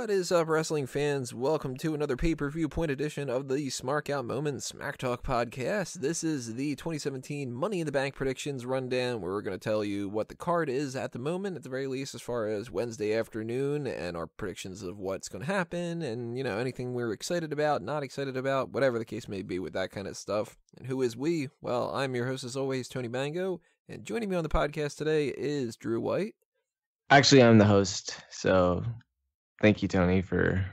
What is up, wrestling fans? Welcome to another Pay-Per-Viewpoint edition of the Smark Out Moment Smack Talk podcast. This is the 2017 Money in the Bank predictions rundown, where we're going to tell you what the card is at the moment, at the very least, as far as Wednesday afternoon, and our predictions of what's going to happen, and, you know, anything we're excited about, not excited about, whatever the case may be with that kind of stuff. And who is we? Well, I'm your host, as always, Tony Bango, and joining me on the podcast today is Drew White. Actually, I'm the host, so thank you, Tony, for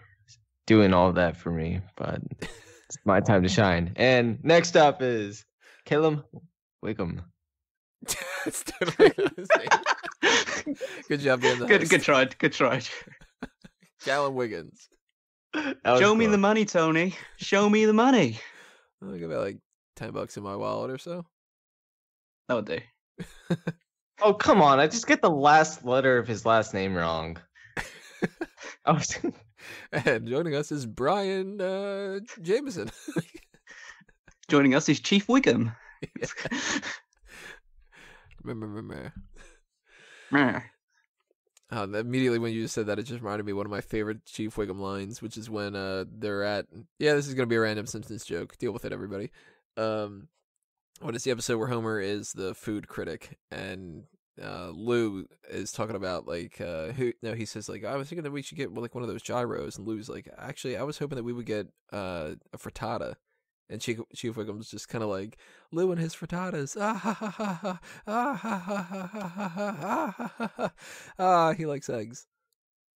doing all of that for me, but it's my time to shine. And next up is Callum Wickham. It's totally not his name. Good job being the host. Good try. Callum Wiggins. Show me the money, Tony. Show me the money. I got about like $10 in my wallet or so. That'll do. Oh, come on. I just get the last letter of his last name wrong. And joining us is Brian Jameson. Joining us is Chief Wiggum. Remember. Immediately when you said that, it just reminded me of one of my favorite Chief Wiggum lines, which is when they're at... Yeah, this is going to be a random Simpsons joke. Deal with it, everybody. What is the episode where Homer is the food critic and Lou is talking about like he says like, I was thinking that we should get like one of those gyros, and Lou's like, actually I was hoping that we would get a frittata, and Chief Wiggum's just kind of like, Lou and his frittatas, he likes eggs.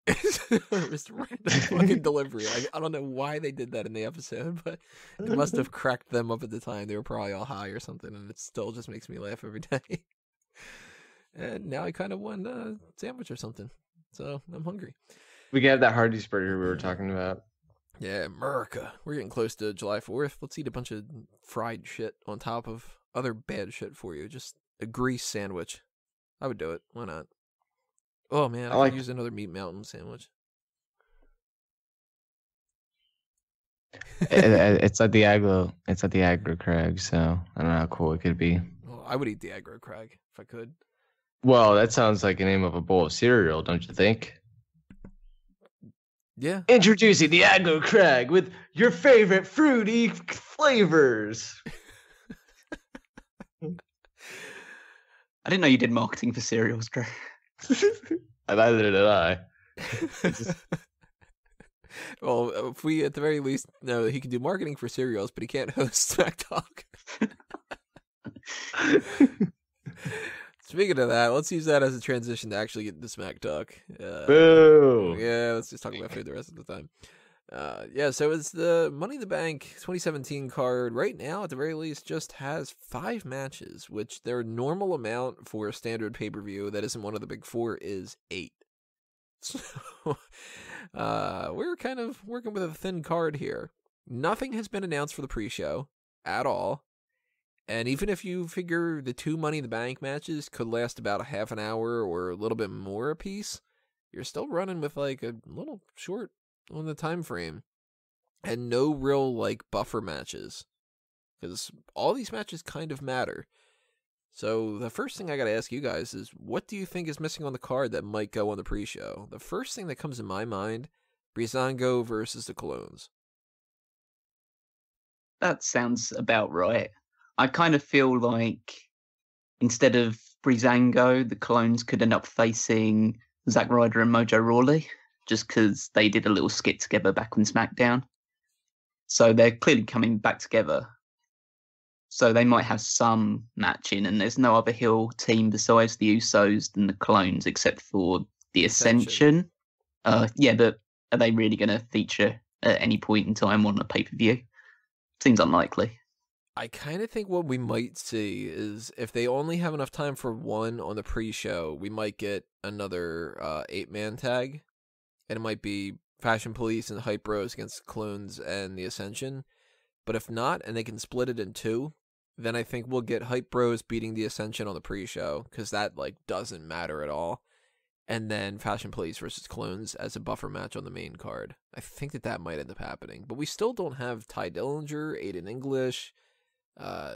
Just random fucking delivery. I don't know why they did that in the episode, but it must have cracked them up at the time. They were probably all high or something, and it still just makes me laugh every day. And now I kind of want a sandwich or something, so I'm hungry. We can have that Hardee's burger we were talking about. Yeah, America. We're getting close to July 4th. Let's eat a bunch of fried shit on top of other bad shit for you. Just a grease sandwich. I would do it. Why not? Oh man, I could use another Meat Mountain sandwich. It's at the Aggro Crag, so I don't know how cool it could be. Well, I would eat the Aggro Crag if I could. Well, that sounds like the name of a bowl of cereal, don't you think? Yeah. Introducing the Aggro Crag with your favorite fruity flavors. I didn't know you did marketing for cereals, Drew. Neither did I. Well, if we at the very least know that he can do marketing for cereals, but he can't host Smack Talk. Speaking of that, let's use that as a transition to actually get to Smack Talk. Boo! Yeah, let's just talk about food the rest of the time. So it's the Money in the Bank 2017 card. Right now, at the very least, just has 5 matches, which their normal amount for a standard pay-per-view that isn't one of the big 4 is 8. So, we're kind of working with a thin card here. Nothing has been announced for the pre-show at all. And even if you figure the 2 Money in the Bank matches could last about a half an hour or a little bit more apiece, you're still running with like a little short on the time frame, and no real like buffer matches, because all these matches kind of matter. So the first thing I gotta ask you guys is, what do you think is missing on the card that might go on the pre-show? The first thing that comes in my mind, Breezango versus the Clones. That sounds about right. I kind of feel like instead of Breezango, the Clones could end up facing Zack Ryder and Mojo Rawley, just because they did a little skit together back on SmackDown. So they're clearly coming back together. So they might have some matching, and there's no other heel team besides the Usos than the Clones, except for the Ascension. But are they really going to feature at any point in time on a pay-per-view? Seems unlikely. I kind of think what we might see is, if they only have enough time for one on the pre-show, we might get another 8-man tag. And it might be Fashion Police and Hype Bros against Clones and the Ascension. But if not, and they can split it in 2, then I think we'll get Hype Bros beating the Ascension on the pre-show, because that like doesn't matter at all. And then Fashion Police versus Clones as a buffer match on the main card. I think that might end up happening. But we still don't have Ty Dillinger, Aiden English,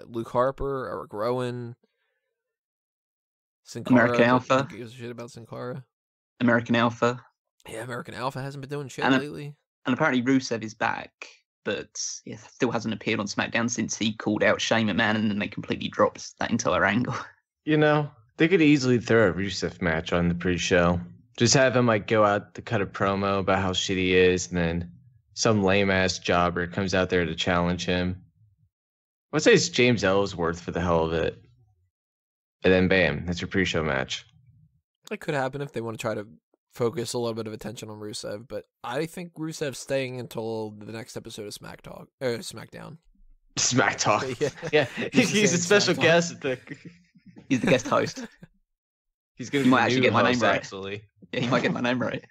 Luke Harper, Eric Rowan, Sin Cara. American Alpha. Who gives a shit about Sin Cara? American Alpha. Yeah, American Alpha hasn't been doing shit And lately. And apparently Rusev is back, but still hasn't appeared on SmackDown since he called out Shane McMahon, and then they completely dropped that entire angle. You know, they could easily throw a Rusev match on the pre-show. Just have him like go out to cut a promo about how shitty he is, and then some lame-ass jobber comes out there to challenge him. Let's say it's James Ellsworth for the hell of it. And then bam, that's your pre-show match. It could happen if they want to try to focus a little bit of attention on Rusev, but I think Rusev's staying until the next episode of SmackDown. Smack Talk. Yeah. Yeah, he's a special guest. He's the guest host. He's going He to might actually get my name right. Actually. Yeah, he might get my name right.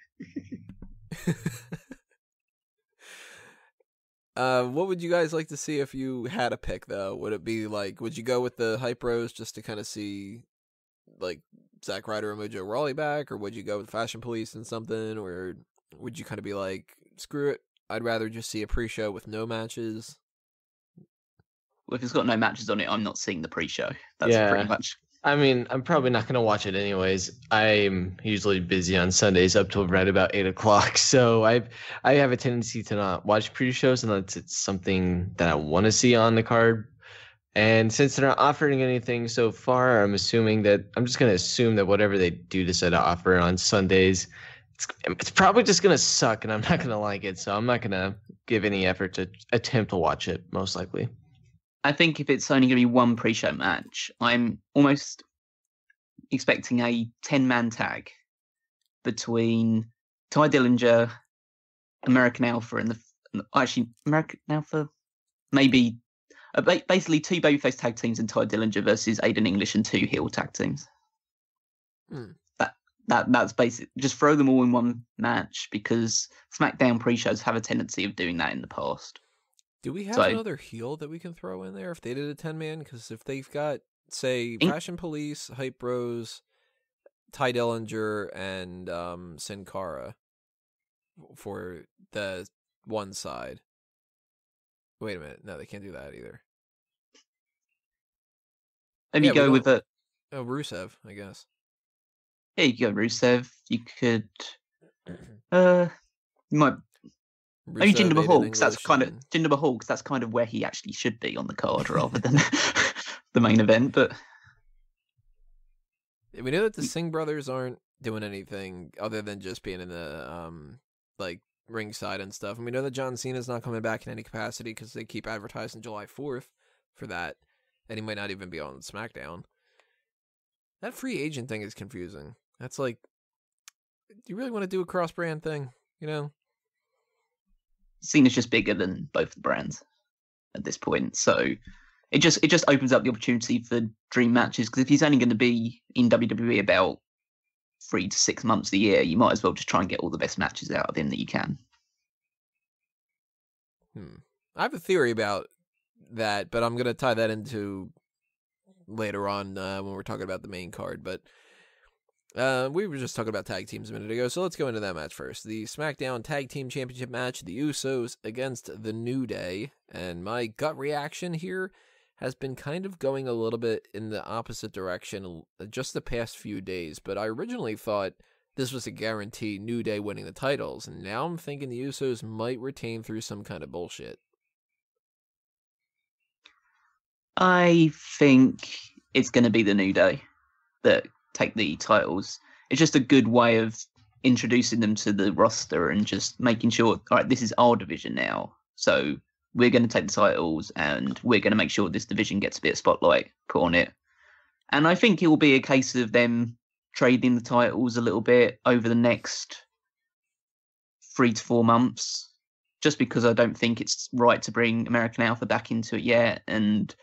What would you guys like to see if you had a pick, though? Would it be like, would you go with the Hype Bros just to kind of see, like, Zack Ryder and Mojo Rawley back, or would you go with Fashion Police and something, or would you kind of be like, screw it, I'd rather just see a pre-show with no matches? Well, if it's got no matches on it, I'm not seeing the pre-show. That's pretty much. I mean, I'm probably not going to watch it anyways. I'm usually busy on Sundays up till right about 8 o'clock. So I have a tendency to not watch pre-shows unless it's something that I want to see on the card. And since they're not offering anything so far, I'm just going to assume that whatever they do decide to offer on Sundays, it's probably just going to suck and I'm not going to like it. So I'm not going to give any effort to attempt to watch it, most likely. I think if it's only going to be one pre-show match, I'm almost expecting a 10-man tag between Ty Dillinger, American Alpha, and American Alpha, maybe basically two babyface tag teams and Ty Dillinger versus Aiden English and two heel tag teams. That's basic. Just throw them all in one match because SmackDown pre-shows have a tendency of doing that in the past. Do we have another heel that we can throw in there if they did a 10-man? Because if they've got, say, Fashion Police, Hype Bros, Ty Dillinger, and Sin Cara for the one side. Wait a minute. No, they can't do that either. Maybe go with a... Oh, Rusev, I guess. Yeah, you could go Rusev. You could... you might... Maybe Jinder Mahal, because that's Jinder Mahal, because that's kind of where he actually should be on the card rather than the main event. But we know that the Singh brothers aren't doing anything other than just being in the like ringside and stuff. And we know that John Cena's not coming back in any capacity because they keep advertising July 4th for that, and he might not even be on SmackDown. That free agent thing is confusing. That's like, do you really want to do a cross-brand thing? You know. Cena's just bigger than both the brands at this point, so it just opens up the opportunity for dream matches. Because if he's only going to be in WWE about 3 to 6 months a year, you might as well just try and get all the best matches out of him that you can. I have a theory about that, but I'm going to tie that into later on when we're talking about the main card. But we were just talking about tag teams a minute ago, so let's go into that match first. The SmackDown Tag Team Championship match, the Usos against the New Day. And my gut reaction here has been kind of going a little bit in the opposite direction just the past few days. But I originally thought this was a guarantee New Day winning the titles, and now I'm thinking the Usos might retain through some kind of bullshit. I think it's going to be the New Day that take the titles. It's just a good way of introducing them to the roster and just making sure, all right, this is our division now. So we're going to take the titles and we're going to make sure this division gets a bit of spotlight put on it. And I think it will be a case of them trading the titles a little bit over the next 3 to 4 months, just because I don't think it's right to bring American Alpha back into it yet. And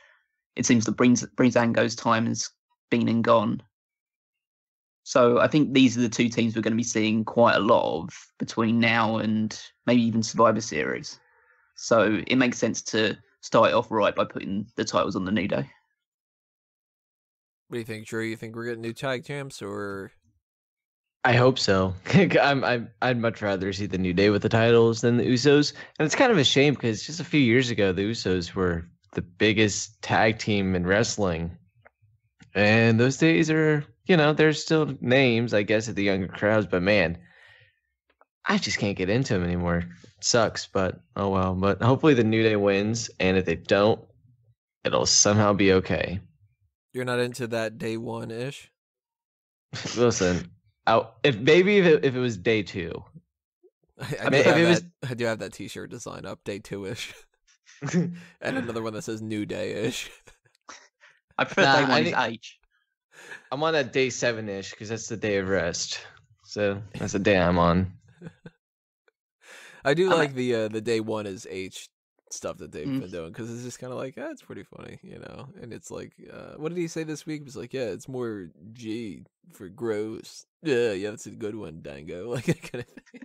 it seems that Breezango's time has been and gone. So I think these are the two teams we're going to be seeing quite a lot of between now and maybe even Survivor Series. So it makes sense to start it off right by putting the titles on the New Day. What do you think, Drew? You think we're getting new tag champs, or? I hope so. I'd much rather see the New Day with the titles than the Usos. And it's kind of a shame because just a few years ago, the Usos were the biggest tag team in wrestling. And those days are, there's still names, I guess, at the younger crowds. But man, I just can't get into him anymore. It sucks, but oh well. But hopefully the New Day wins, and if they don't, it'll somehow be okay. You're not into that day one ish. Listen, if it was day 2. I do have that T-shirt design up, day 2-ish, and another one that says New Day-ish. I prefer day 1 is H. I'm on that day 7-ish because that's the day of rest. So that's the day I'm on. I do like the day 1 is H stuff that they've been doing because it's just kind of like, it's pretty funny, you know. And it's like, what did he say this week? It was like, it's more G for gross. Yeah, that's a good one, Dango. Like that kind of thing.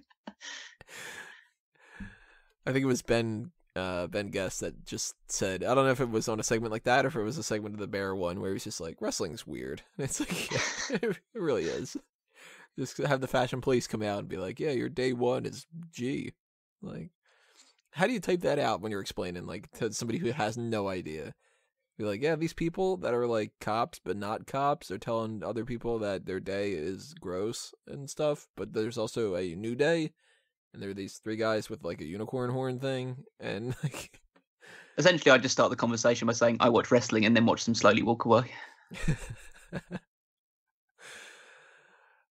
I think it was Ben Guest that just said, I don't know if it was on a segment like that or if it was a segment of the Bear one where he's just like, wrestling's weird. And it's like, yeah, it really is. Just have the fashion police come out and be like, yeah, your day 1 is G. Like, how do you type that out when you're explaining, like, to somebody who has no idea? Be like, yeah, these people that are like cops but not cops are telling other people that their day is gross and stuff, but there's also a new day, and there are these 3 guys with like a unicorn horn thing, and like... Essentially, I just start the conversation by saying I watch wrestling and then watch them slowly walk away.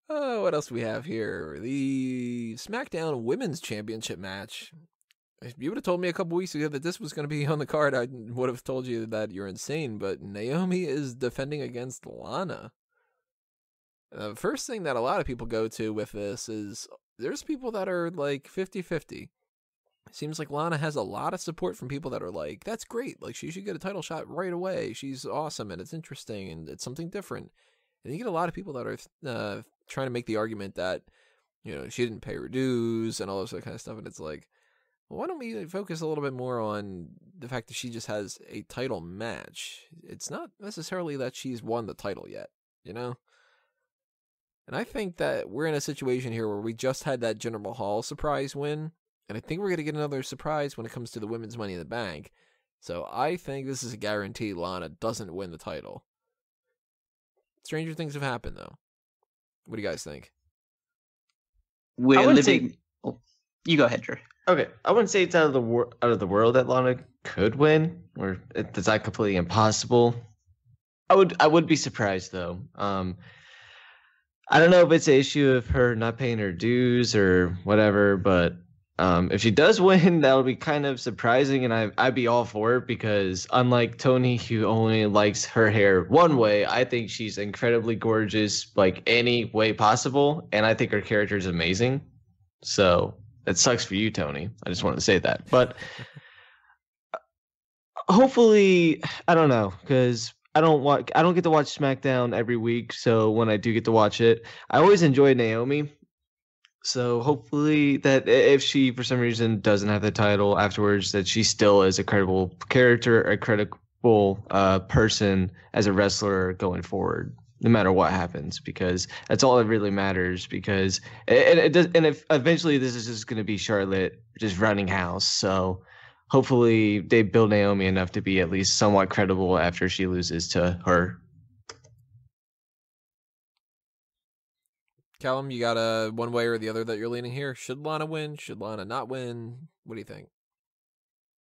Oh, what else do we have here? The SmackDown Women's Championship match. If you would have told me a couple weeks ago that this was going to be on the card, I would have told you that you're insane, but Naomi is defending against Lana. The first thing that a lot of people go to with this is there's people that are like 50-50. Seems like Lana has a lot of support from people that are like, that's great, like she should get a title shot right away. She's awesome and it's interesting and it's something different. And you get a lot of people that are trying to make the argument that, you know, she didn't pay her dues and all this kind of stuff. And it's like, well, why don't we focus a little bit more on the fact that she just has a title match? It's not necessarily that she's won the title yet, you know? And I think that we're in a situation here where we just had that Jinder Mahal surprise win. And I think we're going to get another surprise when it comes to the women's Money in the Bank. So I think this is a guarantee Lana doesn't win the title. Stranger things have happened, though. What do you guys think? We're living... Oh, you go ahead, Drew. Okay, I wouldn't say it's out of the world that Lana could win, or it's not completely impossible. I would be surprised, though. I don't know if it's an issue of her not paying her dues or whatever, but if she does win, that'll be kind of surprising, and I'd be all for it because unlike Tony, who only likes her hair one way, I think she's incredibly gorgeous, like any way possible, and I think her character is amazing. So it sucks for you, Tony. I just wanted to say that, but hopefully, I don't know, because I don't get to watch SmackDown every week, so when I do get to watch it, I always enjoy Naomi. So hopefully that if she, for some reason, doesn't have the title afterwards, that she still is a credible character, a credible person as a wrestler going forward, no matter what happens, because that's all that really matters. Because it does, and if eventually this is just going to be Charlotte just running house, so hopefully they build Naomi enough to be at least somewhat credible after she loses to her. Callum, you got a one way or the other that you're leaning here? Should Lana win? Should Lana not win? What do you think?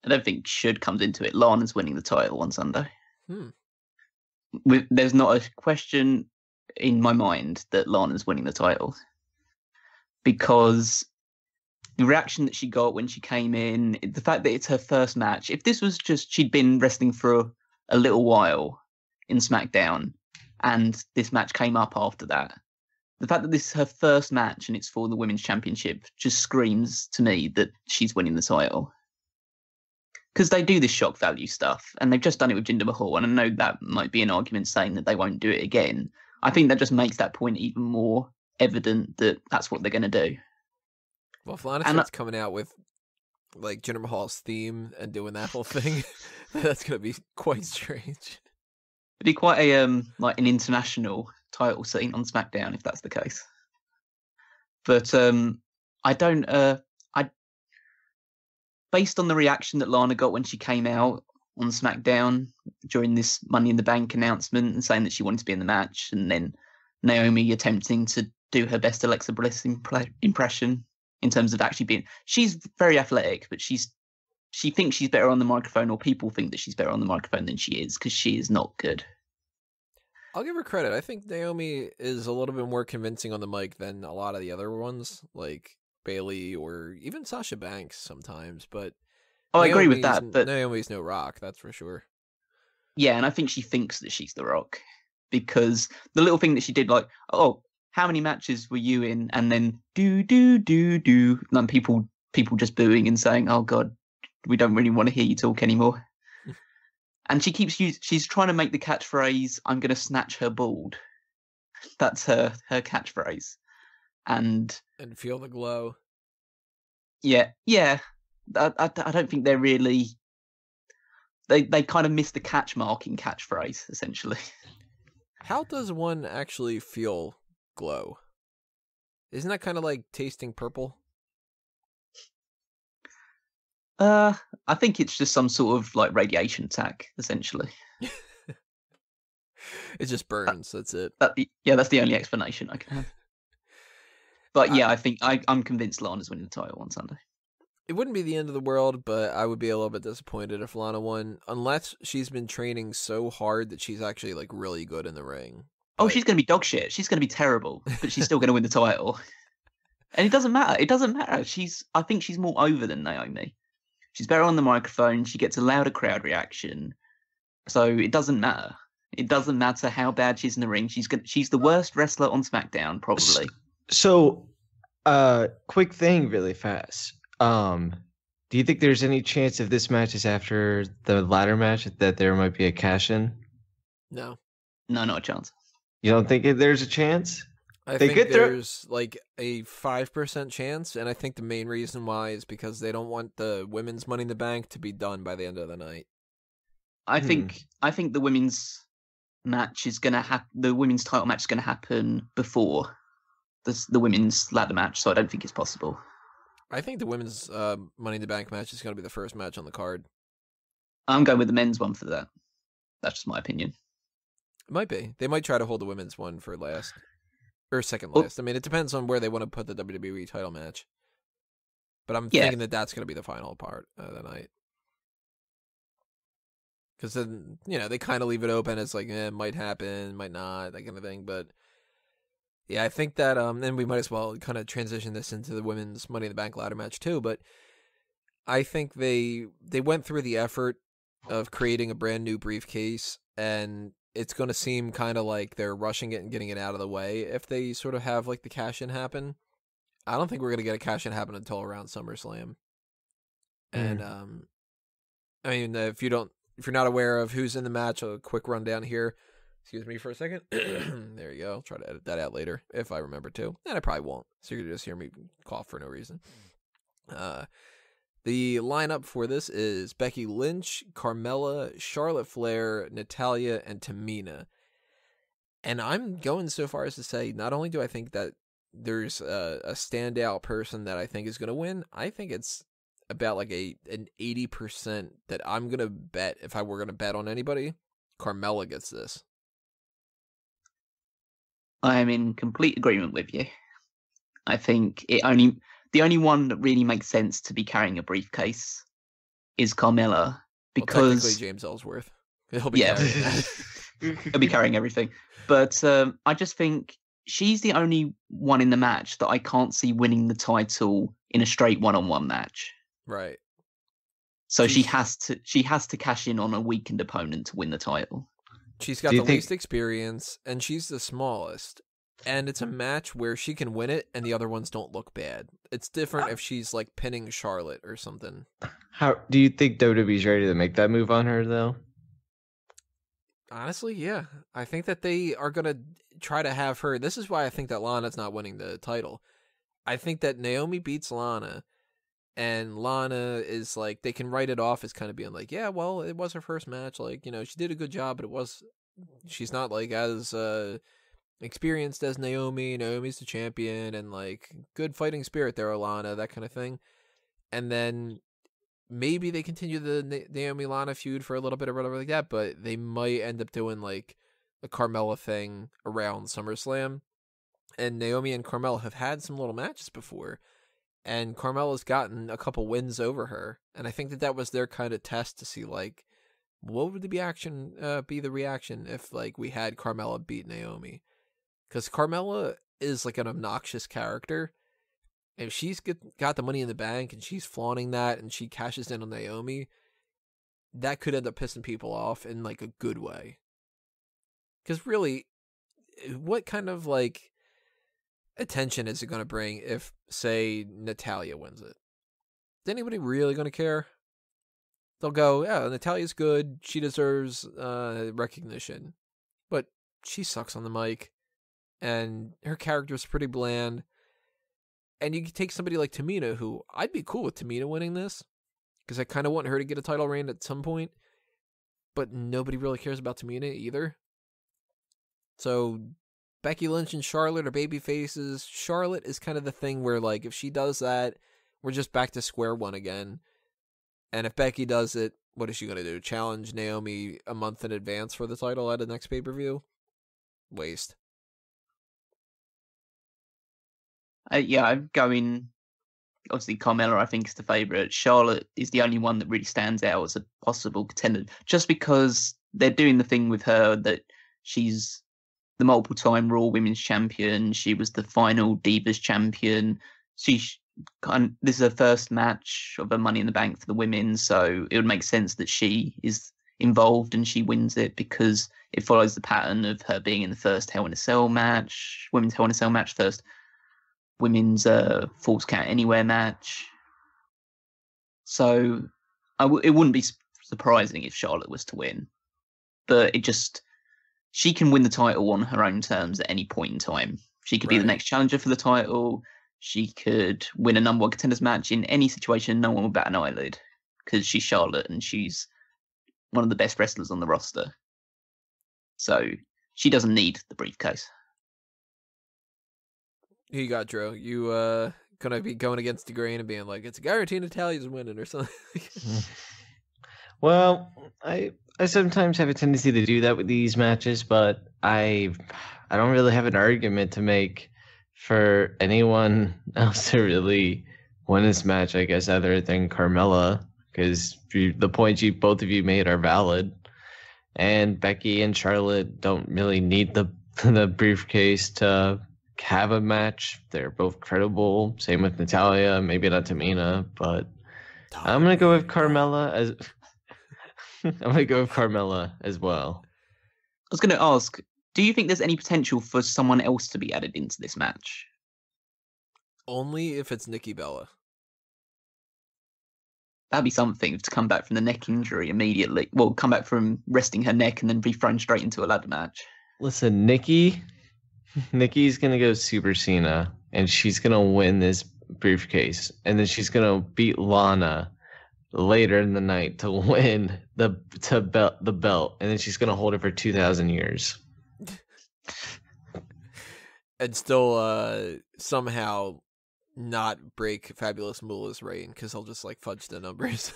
I don't think should comes into it. Lana's winning the title on Sunday. There's not a question in my mind that Lana's winning the title, because the reaction that she got when she came in, the fact that it's her first match, if this was just she'd been wrestling for a little while in SmackDown and this match came up after that, the fact that this is her first match and it's for the Women's Championship just screams to me that she's winning the title. Because they do this shock value stuff, and they've just done it with Jinder Mahal, and I know that might be an argument saying that they won't do it again. I think that just makes that point even more evident that that's what they're going to do. Well, if Lana starts coming out with like Jinder Mahal's theme and doing that whole thing, that's going to be quite strange. It'd be quite a like an international title scene on SmackDown if that's the case. But based on the reaction that Lana got when she came out on SmackDown during this Money in the Bank announcement and saying that she wanted to be in the match, and then Naomi attempting to do her best Alexa Bliss impression in terms of actually being. She's very athletic, but she thinks she's better on the microphone, or people think that she's better on the microphone than she is, because she is not good. I'll give her credit. I think Naomi is a little bit more convincing on the mic than a lot of the other ones, like Bailey or even Sasha Banks sometimes. But I agree with that. But Naomi's no Rock, that's for sure. Yeah, and I think she thinks that she's the Rock, because the little thing that she did, like, oh, how many matches were you in? And then do, and people just booing and saying, oh God, we don't really want to hear you talk anymore. And she's trying to make the catchphrase, I'm going to snatch her bald. That's her catchphrase. And feel the glow. Yeah. I don't think they're really... They kind of missed the catch mark in catchphrase, essentially. How does one actually feel glow? Isn't that kind of like tasting purple? I think it's just some sort of like radiation attack, essentially. It just burns. That's it. That's the only explanation I can have. But yeah, I think I'm convinced Lana's winning the title on Sunday. It wouldn't be the end of the world, but I would be a little bit disappointed if Lana won, unless she's been training so hard that she's actually like really good in the ring. Oh, she's going to be dog shit. She's going to be terrible, but she's still going to win the title. And it doesn't matter. It doesn't matter. I think she's more over than Naomi. She's better on the microphone. She gets a louder crowd reaction. So it doesn't matter. It doesn't matter how bad she's in the ring. She's the worst wrestler on SmackDown, probably. So, quick thing really fast. Do you think there's any chance if this match is after the ladder match that there might be a cash-in? No, not a chance. You don't think there's a chance? I think there's like a 5% chance, and I think the main reason why is because they don't want the women's Money in the Bank to be done by the end of the night. I think the women's match is gonna happen. The women's title match is gonna happen before the women's ladder match, so I don't think it's possible. I think the women's Money in the Bank match is gonna be the first match on the card. I'm going with the men's one for that. That's just my opinion. It might be. They might try to hold the women's one for last. Or second last. I mean, it depends on where they want to put the WWE title match. But I'm thinking that that's going to be the final part of the night. Because then, they kind of leave it open. It's like, it might happen, might not, that kind of thing. But, yeah, I think that, then we might as well kind of transition this into the women's Money in the Bank ladder match, too. But I think they went through the effort of creating a brand new briefcase, and it's going to seem kind of like they're rushing it and getting it out of the way if they sort of have like the cash-in happen. I don't think we're going to get a cash-in happen until around SummerSlam. And, I mean, if you're not aware of who's in the match, a quick rundown here. Excuse me for a second. There you go. I'll try to edit that out later if I remember to. And I probably won't. So you're going to just hear me cough for no reason. The lineup for this is Becky Lynch, Carmella, Charlotte Flair, Natalya, and Tamina. And I'm going so far as to say, not only do I think that there's a standout person that I think is going to win, I think it's about like an 80% that I'm going to bet, if I were going to bet on anybody, Carmella gets this. I am in complete agreement with you. I think the only one that really makes sense to be carrying a briefcase is Carmella, because technically James Ellsworth. He'll be carrying that. He'll be carrying everything. But I just think she's the only one in the match that I can't see winning the title in a straight one-on-one match. Right. So she has to cash in on a weakened opponent to win the title. She's got the least experience, and she's the smallest. And it's a match where she can win it, and the other ones don't look bad. It's different if she's like pinning Charlotte or something. How do you think WWE's ready to make that move on her, though? Honestly, yeah. I think that they are going to try to have her. This is why I think that Lana's not winning the title. I think that Naomi beats Lana, and Lana is like, they can write it off as kind of being like, yeah, well, it was her first match. Like, she did a good job, but she's not like as experienced as Naomi. Naomi's the champion, and like good fighting spirit there, Lana, that kind of thing. And then maybe they continue the Naomi Lana feud for a little bit or whatever like that, but they might end up doing like a Carmella thing around SummerSlam. And Naomi and Carmella have had some little matches before, and Carmella's gotten a couple wins over her, and I think that was their kind of test to see like what would be the reaction if like we had Carmella beat Naomi, because Carmella is like an obnoxious character. If she's got the money in the bank and she's flaunting that and she cashes in on Naomi, that could end up pissing people off in like a good way. Because really, what kind of like attention is it going to bring if, say, Natalya wins it? Is anybody really going to care? They'll go, yeah, Natalya's good. She deserves recognition. But she sucks on the mic, and her character's pretty bland. And you can take somebody like Tamina, who I'd be cool with Tamina winning this, because I kind of want her to get a title reign at some point. But nobody really cares about Tamina either. So Becky Lynch and Charlotte are baby faces. Charlotte is kind of the thing where, like, if she does that, we're just back to square one again. And if Becky does it, what is she going to do? Challenge Naomi a month in advance for the title at the next pay-per-view? Waste. I'm going. Obviously, Carmella, I think, is the favourite. Charlotte is the only one that really stands out as a possible contender, just because they're doing the thing with her that she's the multiple-time Raw Women's Champion. She was the final Divas Champion. This is her first match of a Money in the Bank for the women, so it would make sense that she is involved and she wins it, because it follows the pattern of her being in the first Hell in a Cell match, Women's Hell in a Cell match, first Women's Falls Count Anywhere match. So it wouldn't be surprising if Charlotte was to win, but she can win the title on her own terms at any point in time. She could be the next challenger for the title. She could win a number one contenders match in any situation. No one will bat an eyelid, because she's Charlotte and she's one of the best wrestlers on the roster. So she doesn't need the briefcase. Who you got, Drew? You gonna be going against the grain and being like, it's a guarantee Natalya's winning or something? Well, I sometimes have a tendency to do that with these matches, but I don't really have an argument to make for anyone else to really win this match, I guess, other than Carmella, because the points both of you made are valid. And Becky and Charlotte don't really need the briefcase to have a match. They're both credible. Same with Natalya, maybe not Tamina, but I'm gonna go with Carmella as well. I was going to ask, do you think there's any potential for someone else to be added into this match? Only if it's Nikki Bella. That'd be something, to come back from the neck injury immediately. Well, come back from resting her neck and then be thrown straight into a ladder match. Listen, Nikki's going to go Super Cena, and she's going to win this briefcase, and then she's going to beat Lana later in the night to win the belt, and then she's going to hold it for 2,000 years. And still somehow not break Fabulous Moolah's reign, because he'll just like fudge the numbers.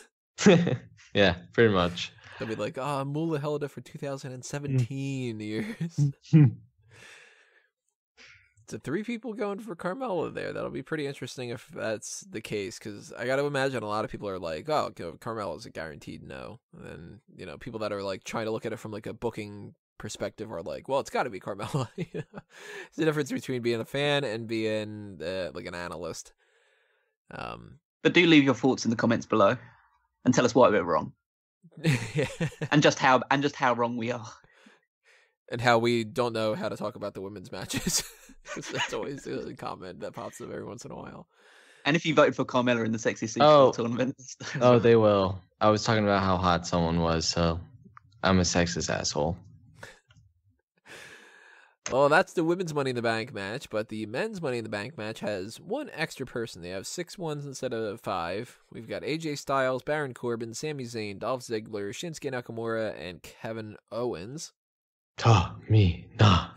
Yeah, pretty much. They'll be like, Moolah held it for 2017 years. So 3 people going for Carmella there. That'll be pretty interesting if that's the case, because I got to imagine a lot of people are like, oh, Carmella's a guaranteed no. And then, people that are like trying to look at it from like a booking perspective are like, well, it's got to be Carmella. It's the difference between being a fan and being like an analyst. But do leave your thoughts in the comments below and tell us why we're wrong. and just how wrong we are. And how we don't know how to talk about the women's matches. That's always a comment that pops up every once in a while. And if you voted for Carmella in the Sexy Superstar tournament. Oh, they will. I was talking about how hot someone was, so I'm a sexist asshole. Well, that's the women's Money in the Bank match, but the men's Money in the Bank match has one extra person. They have 6 ones instead of 5. We've got AJ Styles, Baron Corbin, Sami Zayn, Dolph Ziggler, Shinsuke Nakamura, and Kevin Owens. Tamina.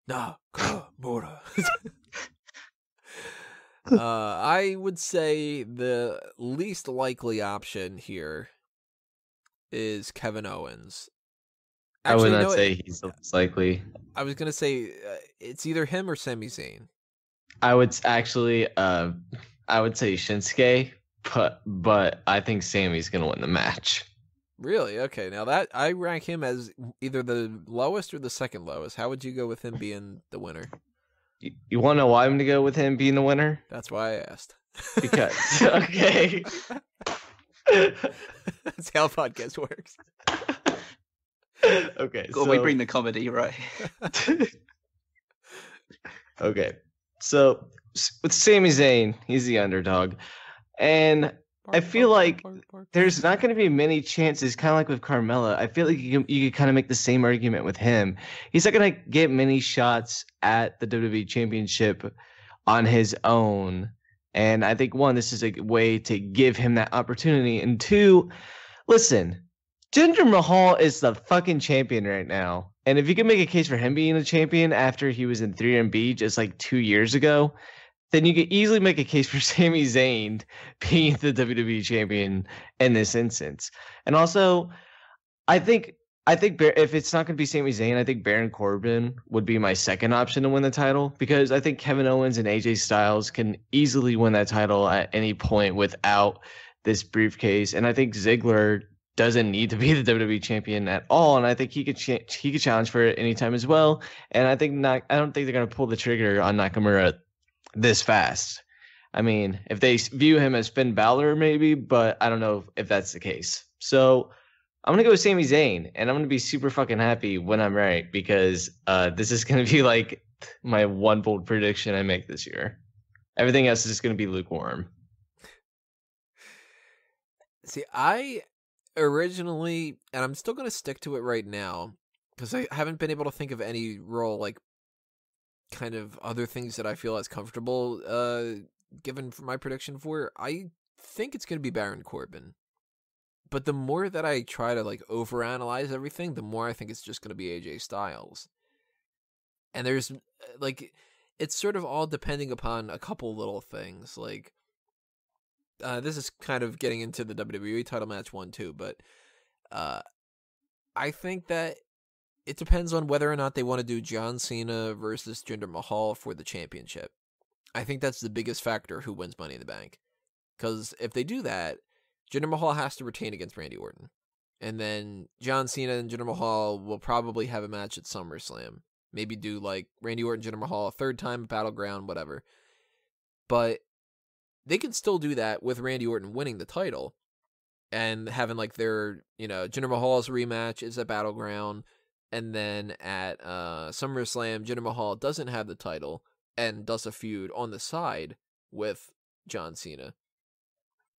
Nakamura. I would say the least likely option here is Kevin Owens. Actually, I would not say he's the least likely. I was going to say it's either him or Sami Zayn. I would actually, I would say Shinsuke, but I think Sammy's gonna win the match. Really? Okay. Now that I rank him as either the lowest or the second lowest. How would you go with him being the winner? You want to know why I'm gonna go with him being the winner? That's why I asked. Because okay, That's how podcast works. okay. God, we bring the comedy, right? Okay, so with Sami Zayn, he's the underdog, and I feel like there's not going to be many chances, kind of like with Carmella. I feel like you could kind of make the same argument with him. He's not going to get many shots at the WWE Championship on his own. And I think, one, this is a way to give him that opportunity. And two, listen, Jinder Mahal is the fucking champion right now. And if you can make a case for him being a champion after he was in 3MB just like 2 years ago, then you could easily make a case for Sami Zayn being the WWE champion in this instance. And also, I think if it's not going to be Sami Zayn, I think Baron Corbin would be my second option to win the title, because I think Kevin Owens and AJ Styles can easily win that title at any point without this briefcase. And I think Ziggler doesn't need to be the WWE champion at all, and I think he could challenge for it anytime as well. And I don't think they're going to pull the trigger on Nakamura this fast. I mean, if they view him as Finn Balor, maybe, but I don't know if that's the case. So I'm going to go with Sami Zayn, and I'm going to be super fucking happy when I'm right, because this is going to be like my one bold prediction I make this year. Everything else is just going to be lukewarm. See, I originally, and I'm still going to stick to it right now, because I haven't been able to think of any real, like, kind of other things that I feel as comfortable given for my prediction for. I think it's going to be Baron Corbin. But the more that I try to, like, overanalyze everything, the more I think it's just going to be AJ Styles. And there's, like, it's sort of all depending upon a couple little things. Like, this is kind of getting into the WWE title match one, too. But I think that it depends on whether or not they want to do John Cena versus Jinder Mahal for the championship. I think that's the biggest factor who wins Money in the Bank. Because if they do that, Jinder Mahal has to retain against Randy Orton. And then John Cena and Jinder Mahal will probably have a match at SummerSlam. Maybe do like Randy Orton, Jinder Mahal a third time, Battleground, whatever. But they can still do that with Randy Orton winning the title. And having like their, Jinder Mahal's rematch is at Battleground. And then at SummerSlam, Jinder Mahal doesn't have the title and does a feud on the side with John Cena.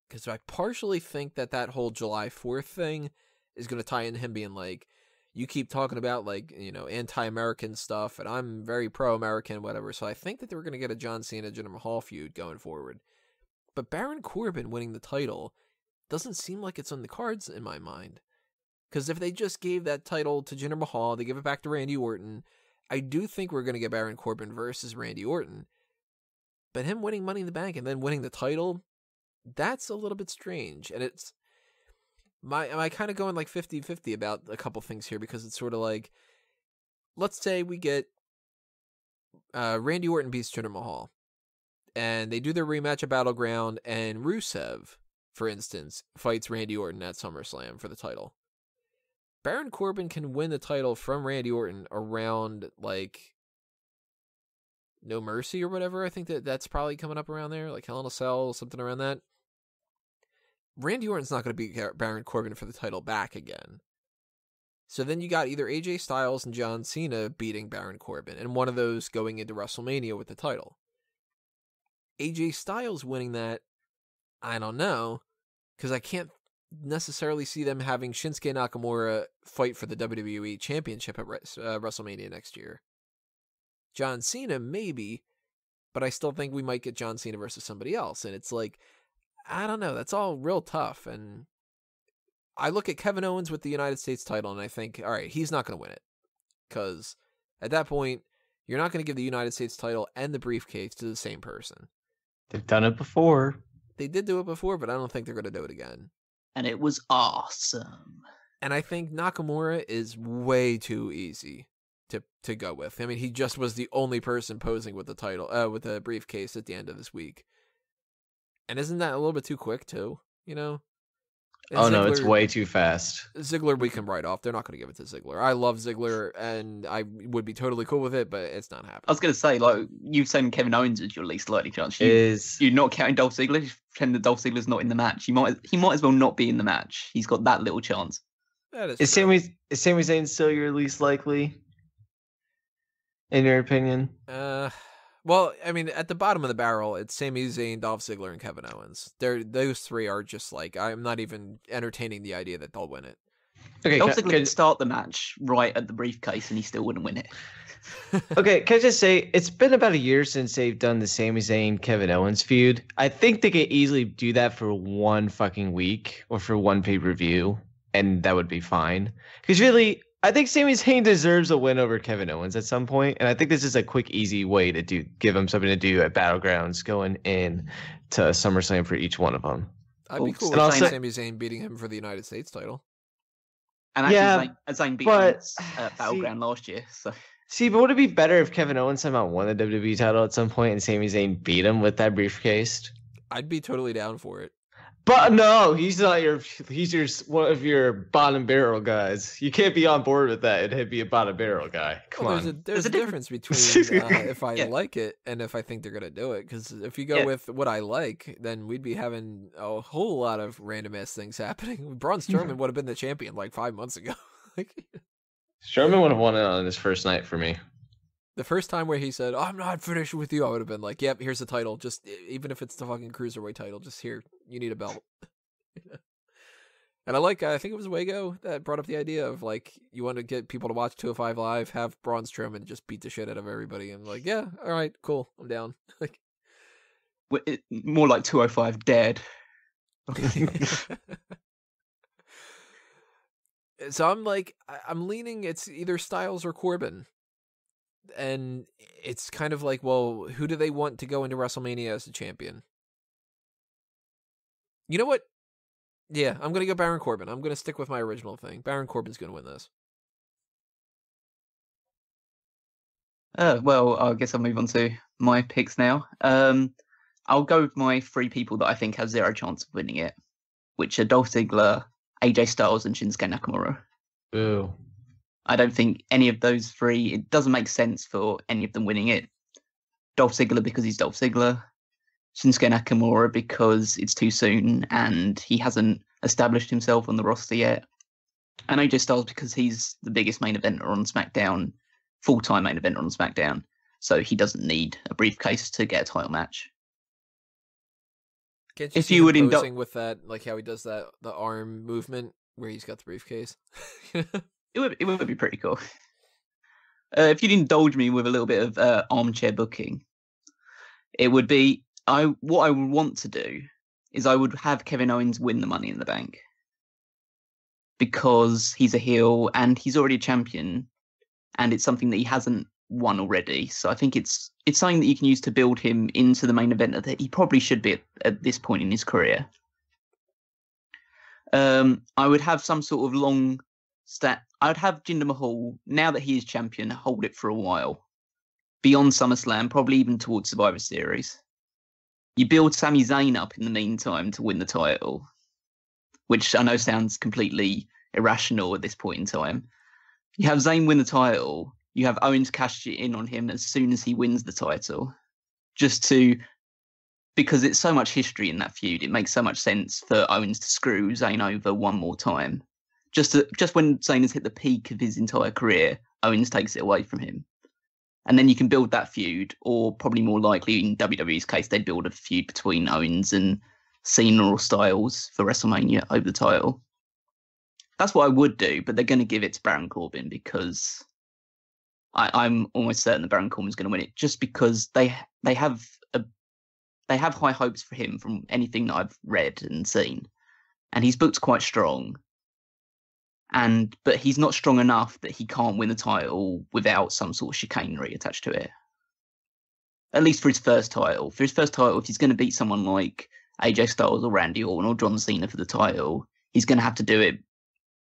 Because I partially think that whole July 4th thing is going to tie into him being like, you keep talking about, like, anti-American stuff, and I'm very pro-American, whatever. So I think that they were going to get a John Cena, Jinder Mahal feud going forward. But Baron Corbin winning the title doesn't seem like it's on the cards in my mind. Because if they just gave that title to Jinder Mahal, they give it back to Randy Orton, I do think we're going to get Baron Corbin versus Randy Orton. But him winning Money in the Bank and then winning the title, that's a little bit strange. And it's I kind of going like 50-50 about a couple things here, because it's sort of like, let's say we get Randy Orton beats Jinder Mahal, and they do their rematch at Battleground, and Rusev, for instance, fights Randy Orton at SummerSlam for the title. Baron Corbin can win the title from Randy Orton around, like, No Mercy or whatever. I think that's probably coming up around there, like Hell in a Cell, something around that. Randy Orton's not going to beat Baron Corbin for the title back again. So then you got either AJ Styles and John Cena beating Baron Corbin, and one of those going into WrestleMania with the title. AJ Styles winning that, I don't know, because I can't necessarily see them having Shinsuke Nakamura fight for the WWE Championship at WrestleMania next year. John Cena, maybe, but I still think we might get John Cena versus somebody else. And it's like, I don't know, that's all real tough. And I look at Kevin Owens with the United States title, and I think, all right, he's not going to win it. Because at that point, you're not going to give the United States title and the briefcase to the same person. They've done it before. They did do it before, but I don't think they're going to do it again. And it was awesome. And I think Nakamura is way too easy to go with. I mean, he just was the only person posing with the title, with the briefcase at the end of this week. And isn't that a little bit too quick too? You know? And Oh, no, it's way too fast. Ziggler, we can write off. They're not going to give it to Ziggler. I love Ziggler, and I would be totally cool with it, but it's not happening. I was going to say, like, you've saying Kevin Owens is your least likely chance. You're not counting Dolph Ziggler. You pretend that Dolph Ziggler's not in the match. He might as well not be in the match. He's got that little chance. That is Sami Zayn still your least likely, in your opinion? Well, I mean, at the bottom of the barrel, it's Sami Zayn, Dolph Ziggler, and Kevin Owens. Those three are just like, I'm not even entertaining the idea that they'll win it. Okay, Dolph Ziggler could start the match right at the briefcase and he still wouldn't win it. Okay, can I just say, it's been about a year since they've done the Sami Zayn, Kevin Owens feud. I think they could easily do that for one fucking week or for one pay-per-view, and that would be fine. Because really, I think Sami Zayn deserves a win over Kevin Owens at some point, and I think this is a quick, easy way to give him something to do at Battlegrounds going in to SummerSlam for each one of them. I'd be cool with Sami Zayn beating him for the United States title. And actually, Zayn beat Owens at Battleground last year. So. See, but would it be better if Kevin Owens somehow won the WWE title at some point and Sami Zayn beat him with that briefcase? I'd be totally down for it. But no, he's not he's one of your bottom barrel guys. You can't be on board with that. It'd be a bottom barrel guy. Come on. There's a difference between if I like it and if I think they're gonna do it. Because if you go with what I like, then we'd be having a whole lot of random ass things happening. Braun Strowman would have been the champion like 5 months ago. Strowman would have won it on his first night for me. The first time where he said, "I'm not finished with you," I would have been like, "Yep, here's the title. Just even if it's the fucking cruiserweight title, just here. You need a belt." And I think it was Wago that brought up the idea of like, you want to get people to watch 205 Live, have Braun Strowman just beat the shit out of everybody, and like, yeah, all right, cool, I'm down. Like, more like 205 Dead. So I'm leaning. It's either Styles or Corbin. And it's kind of like, well, who do they want to go into WrestleMania as a champion? You know what? Yeah, I'm going to go Baron Corbin. I'm going to stick with my original thing. Baron Corbin's going to win this. Well, I guess I'll move on to my picks now. I'll go with my three people that I think have zero chance of winning it, which are Dolph Ziggler, AJ Styles, and Shinsuke Nakamura. Boo. I don't think any of those three, it doesn't make sense for any of them winning it. Dolph Ziggler because he's Dolph Ziggler. Shinsuke Nakamura because it's too soon and he hasn't established himself on the roster yet. And AJ Styles because he's the biggest main eventer on SmackDown, full-time main eventer on SmackDown. So he doesn't need a briefcase to get a title match. Can't you see him posing with that, like how he does that, the arm movement where he's got the briefcase? It would be pretty cool. If you'd indulge me with a little bit of armchair booking, it would be what I would want to do is I would have Kevin Owens win the Money in the Bank because he's a heel and he's already a champion, and it's something that he hasn't won already. So I think it's something that you can use to build him into the main event that he probably should be at this point in his career. I would have some sort of long stat. I would have Jinder Mahal, now that he is champion, hold it for a while. Beyond SummerSlam, probably even towards Survivor Series. You build Sami Zayn up in the meantime to win the title, which I know sounds completely irrational at this point in time. You have Zayn win the title. You have Owens cash it in on him as soon as he wins the title. Because it's so much history in that feud, it makes so much sense for Owens to screw Zayn over one more time. Just when Zayn has hit the peak of his entire career, Owens takes it away from him. And then you can build that feud, or probably more likely in WWE's case, they'd build a feud between Owens and Cena or Styles for WrestleMania over the title. That's what I would do, but they're going to give it to Baron Corbin because I'm almost certain that Baron Corbin's going to win it, just because they have high hopes for him from anything that I've read and seen, and he's booked quite strong. But he's not strong enough that he can't win the title without some sort of chicanery attached to it. At least for his first title. For his first title, if he's going to beat someone like AJ Styles or Randy Orton or John Cena for the title, he's going to have to do it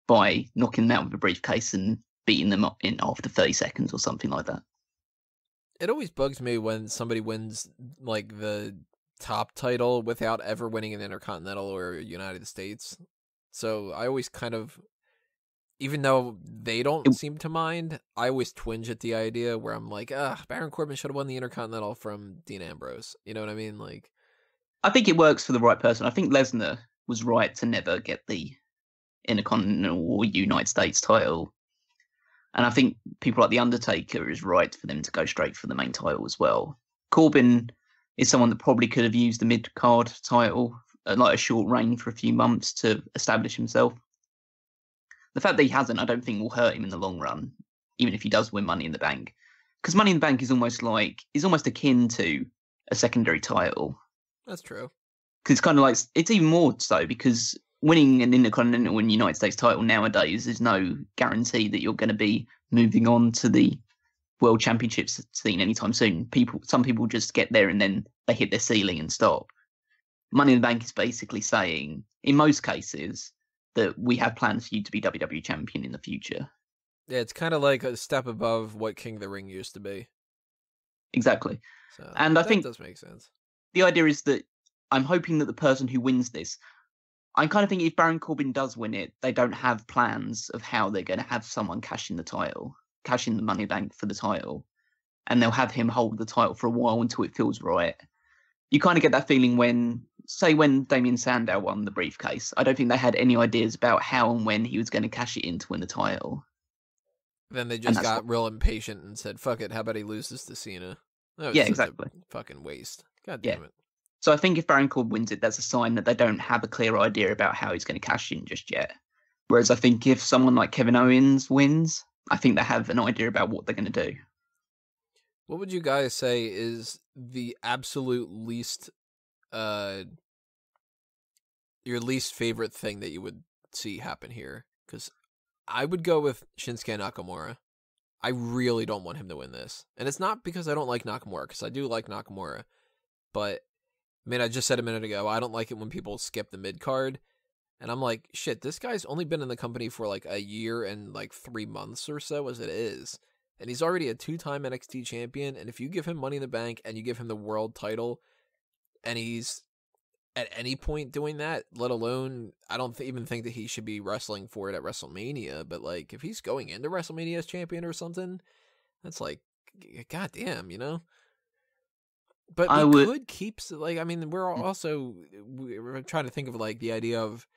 by knocking them out with a briefcase and beating them up in after 30 seconds or something like that. It always bugs me when somebody wins like the top title without ever winning an Intercontinental or United States. So I always kind of, even though they don't seem to mind, I always twinge at the idea where I'm like, Baron Corbin should have won the Intercontinental from Dean Ambrose. You know what I mean? Like, I think it works for the right person. I think Lesnar was right to never get the Intercontinental or United States title. And I think people like The Undertaker is right for them to go straight for the main title as well. Corbin is someone that probably could have used the mid-card title, like a short reign for a few months to establish himself. The fact that he hasn't, I don't think will hurt him in the long run, even if he does win Money in the Bank. Because Money in the Bank is almost akin to a secondary title. That's true. Because it's kind of like, it's even more so because winning an Intercontinental and United States title nowadays is no guarantee that you're going to be moving on to the World Championships scene anytime soon. Some people just get there and then they hit their ceiling and stop. Money in the Bank is basically saying, in most cases, that we have plans for you to be WWE champion in the future. Yeah, it's kind of like a step above what King of the Ring used to be. Exactly. So and I think that does make sense. The idea is that I'm hoping that the person who wins this, I'm kind of thinking if Baron Corbin does win it, they don't have plans of how they're going to have someone cash in the Money in the Bank for the title. And they'll have him hold the title for a while until it feels right. You kind of get that feeling when Damien Sandow won the briefcase. I don't think they had any ideas about how and when he was going to cash it in to win the title. Then they just got real impatient and said, fuck it, how about he loses to Cena? Yeah, exactly. Fucking waste. God damn it. So I think if Baron Corbin wins it, that's a sign that they don't have a clear idea about how he's going to cash in just yet. Whereas I think if someone like Kevin Owens wins, I think they have an idea about what they're going to do. What would you guys say is the absolute least, your least favorite thing that you would see happen here? Because I would go with Shinsuke Nakamura. I really don't want him to win this. And it's not because I don't like Nakamura, because I do like Nakamura. But, I mean, I just said a minute ago, I don't like it when people skip the mid-card. And I'm like, shit, this guy's only been in the company for like a year and like 3 months or so as it is. And he's already a 2-time NXT champion. And if you give him Money in the Bank and you give him the world title, and he's at any point doing that, let alone, I don't even think that he should be wrestling for it at WrestleMania. But like, if he's going into WrestleMania as champion or something, that's like, goddamn, you know? But could keep, like, I mean, we're trying to think of like the idea of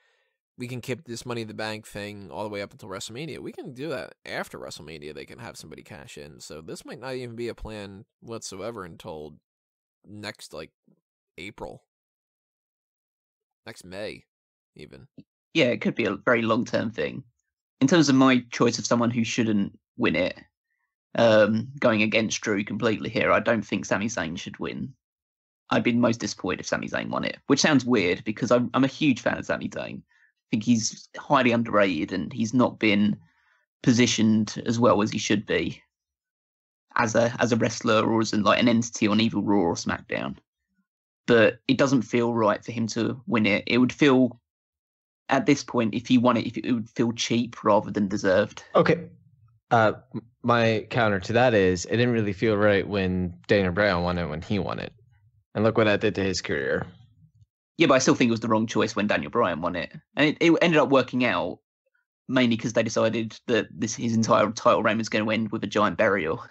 we can keep this Money in the Bank thing all the way up until WrestleMania. We can do that after WrestleMania. They can have somebody cash in. So this might not even be a plan whatsoever until next, like, April. Next May, even. Yeah, it could be a very long-term thing. In terms of my choice of someone who shouldn't win it, going against Drew completely here, I don't think Sami Zayn should win. I'd be most disappointed if Sami Zayn won it, which sounds weird because I'm a huge fan of Sami Zayn. I think he's highly underrated and he's not been positioned as well as he should be as a wrestler or as an entity on either Raw or SmackDown. But it doesn't feel right for him to win it. It would feel, at this point, if he won it, it would feel cheap rather than deserved. Okay. My counter to that is it didn't really feel right when Daniel Bryan won it when he won it. And look what that did to his career. Yeah, but I still think it was the wrong choice when Daniel Bryan won it. And it ended up working out mainly because they decided that his entire title reign was going to end with a giant burial.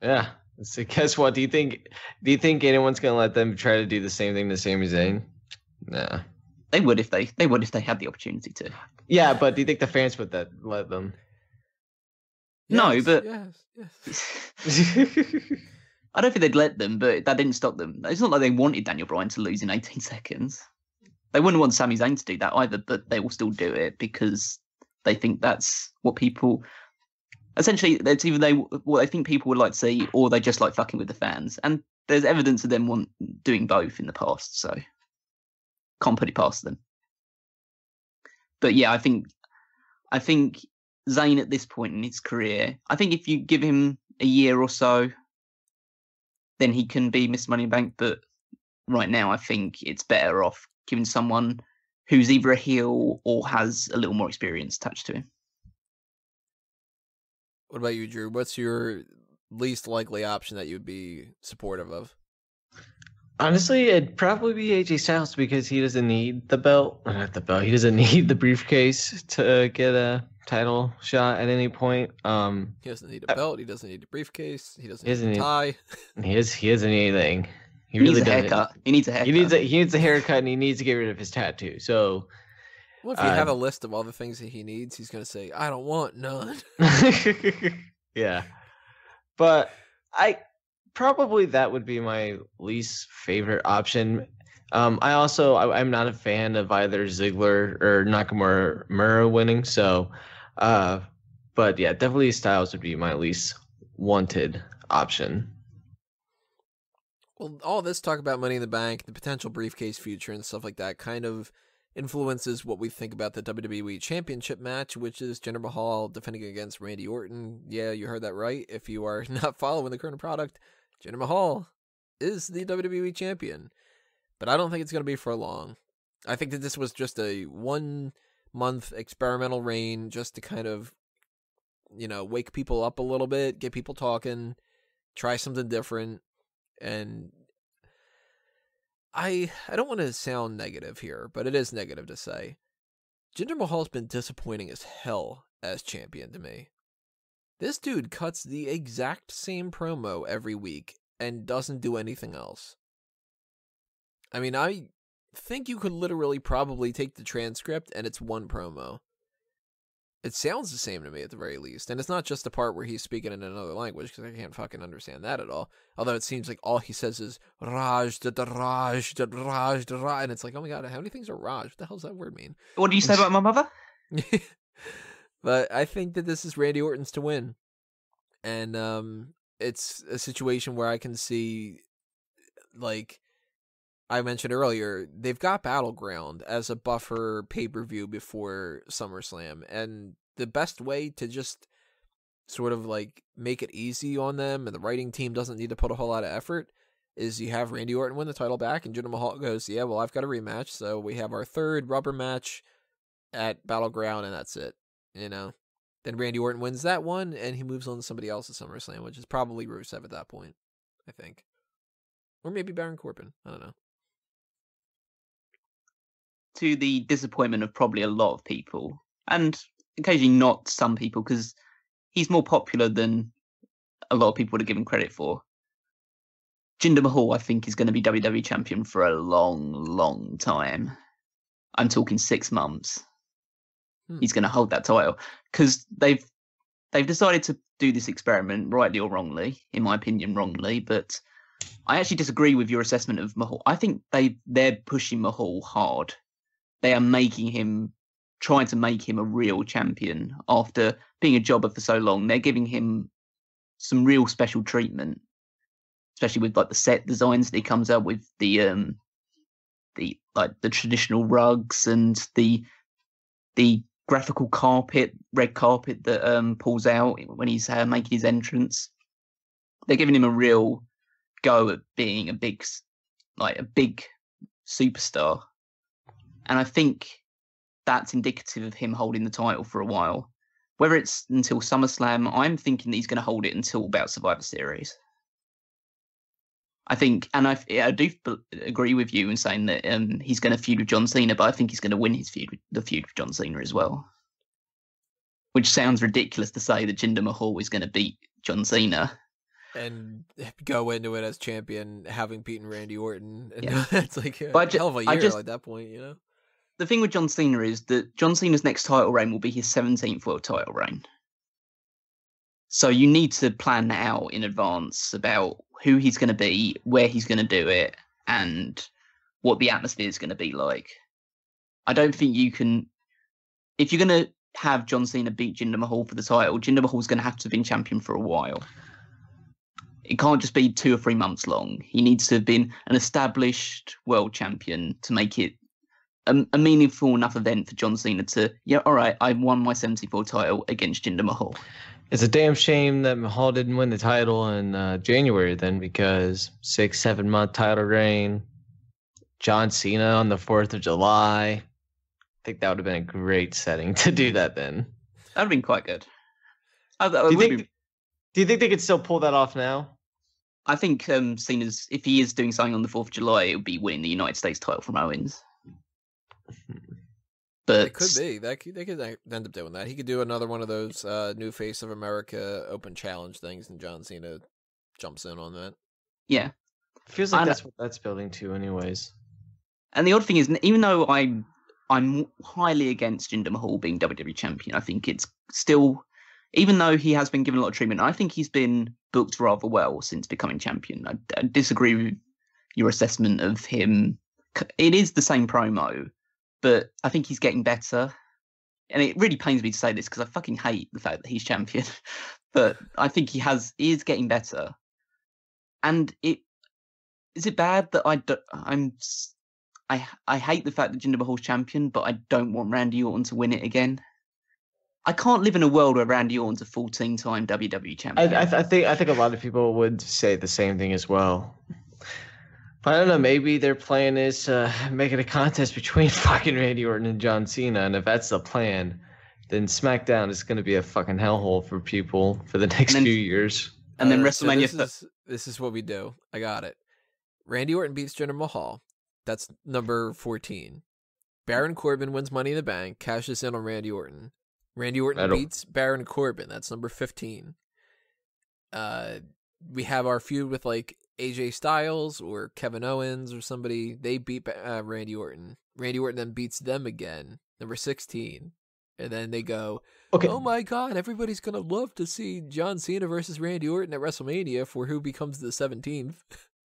Yeah. So guess what? Do you think anyone's going to let them try to do the same thing to Sami Zayn? Nah. They would if they had the opportunity to. Yeah, but do you think the fans would let them? No, but yes. I don't think they'd let them, but that didn't stop them. It's not like they wanted Daniel Bryan to lose in 18 seconds. They wouldn't want Sami Zayn to do that either, but they will still do it because they think that's what people... Essentially, that's either what they think people would like to see, or they just like fucking with the fans. And there's evidence of them doing both in the past, so can't put it past them. But yeah, I think Zayn at this point in his career, I think if you give him a year or so, then he can be Mr. Money in the Bank. But right now, I think it's better off giving someone who's either a heel or has a little more experience attached to him. What about you, Drew? What's your least likely option that you'd be supportive of? Honestly, it'd probably be AJ Styles because he doesn't need the belt. Not the belt. He doesn't need the briefcase to get a title shot at any point. He doesn't need a belt. He doesn't need a briefcase. He doesn't need a need- tie. He doesn't need anything. He needs a haircut. He needs a haircut. He needs a haircut, and he needs to get rid of his tattoo. So, Well, if you have a list of all the things that he needs, he's going to say, "I don't want none." yeah, but probably that would be my least favorite option. I'm not a fan of either Ziggler or Nakamura winning. So, but yeah, definitely Styles would be my least wanted option. Well, all this talk about Money in the Bank, the potential briefcase future, and stuff like that kind of influences what we think about the WWE Championship match, which is Jinder Mahal defending against Randy Orton. Yeah, you heard that right. If you are not following the current product, Jinder Mahal is the WWE Champion. But I don't think it's going to be for long. I think that this was just a 1 month experimental reign just to kind of, wake people up a little bit, get people talking, try something different. And I don't want to sound negative here, but it is negative to say. Jinder Mahal's been disappointing as hell as champion to me. This dude cuts the exact same promo every week and doesn't do anything else. I mean, I think you could literally probably take the transcript and it's one promo. It sounds the same to me at the very least. And it's not just the part where he's speaking in another language, because I can't fucking understand that at all. Although it seems like all he says is Raj, da Raj, da Raj, da Raj. And it's like, oh my god, how many things are Raj? What the hell does that word mean? What do you say about my mother? But I think that this is Randy Orton's to win. And it's a situation where I can see, like I mentioned earlier, they've got Battleground as a buffer pay-per-view before SummerSlam. And the best way to just sort of like make it easy on them and the writing team doesn't need to put a whole lot of effort is you have Randy Orton win the title back and Jinder Mahal goes, yeah, well, I've got a rematch. So we have our third rubber match at Battleground and that's it, Then Randy Orton wins that one and he moves on to somebody else at SummerSlam, which is probably Rusev at that point, I think. Or maybe Baron Corbin. I don't know. To the disappointment of probably a lot of people, and occasionally not some people, because he's more popular than a lot of people would have given credit for. Jinder Mahal, I think, is going to be WWE champion for a long, long time. I'm talking 6 months. He's going to hold that title because they've decided to do this experiment, rightly or wrongly, in my opinion, wrongly. But I actually disagree with your assessment of Mahal. I think they're pushing Mahal hard. They are trying to make him a real champion after being a jobber for so long. They're giving him some real special treatment, especially with like the set designs that he comes up with, the traditional rugs and the graphical red carpet that pulls out when he's making his entrance. They're giving him a real go at being a big superstar. And I think that's indicative of him holding the title for a while. Whether it's until SummerSlam, I'm thinking that he's going to hold it until about Survivor Series. I think, and I do agree with you in saying that he's going to feud with John Cena, but I think he's going to win the feud with John Cena as well. Which sounds ridiculous to say that Jinder Mahal is going to beat John Cena. And go into it as champion, having beaten Randy Orton. Yeah. It's like a hell of a year at that point, The thing with John Cena is that John Cena's next title reign will be his 17th world title reign. So you need to plan that out in advance about who he's going to be, where he's going to do it, and what the atmosphere is going to be like. I don't think you can... If you're going to have John Cena beat Jinder Mahal for the title, Jinder Mahal's going to have to have been champion for a while. It can't just be 2 or 3 months long. He needs to have been an established world champion to make it a meaningful enough event for John Cena to, all right, I won my 74 title against Jinder Mahal. It's a damn shame that Mahal didn't win the title in January then, because 6-7 month title reign, John Cena on the 4th of July. I think that would have been a great setting to do that then. That would have been quite good. Do do you think they could still pull that off now? I think Cena's, if he is doing something on the 4th of July, it would be winning the United States title from Owens. But it could be. They could end up doing that. He could do another one of those new Face of America Open Challenge things, and John Cena jumps in on that. Yeah. Feels like that's what that's building to anyways. And the odd thing is, even though I'm highly against Jinder Mahal being WWE champion, I think it's still, even though he has been given a lot of treatment, I think he's been booked rather well since becoming champion. I disagree with your assessment of him. It is the same promo, but I think he's getting better. And it really pains me to say this because I fucking hate the fact that he's champion. But I think he is getting better. And is it bad that I hate the fact that Jinder Mahal's champion, but I don't want Randy Orton to win it again. I can't live in a world where Randy Orton's a 14-time WWE champion. I think a lot of people would say the same thing as well. But I don't know, maybe their plan is make it a contest between fucking Randy Orton and John Cena, and if that's the plan, then SmackDown is going to be a fucking hellhole for people for the next few years. And then WrestleMania. So this is what we do. I got it. Randy Orton beats Jinder Mahal. That's number 14. Baron Corbin wins Money in the Bank, cashes in on Randy Orton. Randy Orton beats Baron Corbin. That's number 15. We have our feud with like AJ Styles or Kevin Owens or somebody. They beat Randy Orton. Randy Orton then beats them again. Number 16. And then they go, okay, oh my God, everybody's going to love to see John Cena versus Randy Orton at WrestleMania for who becomes the 17th.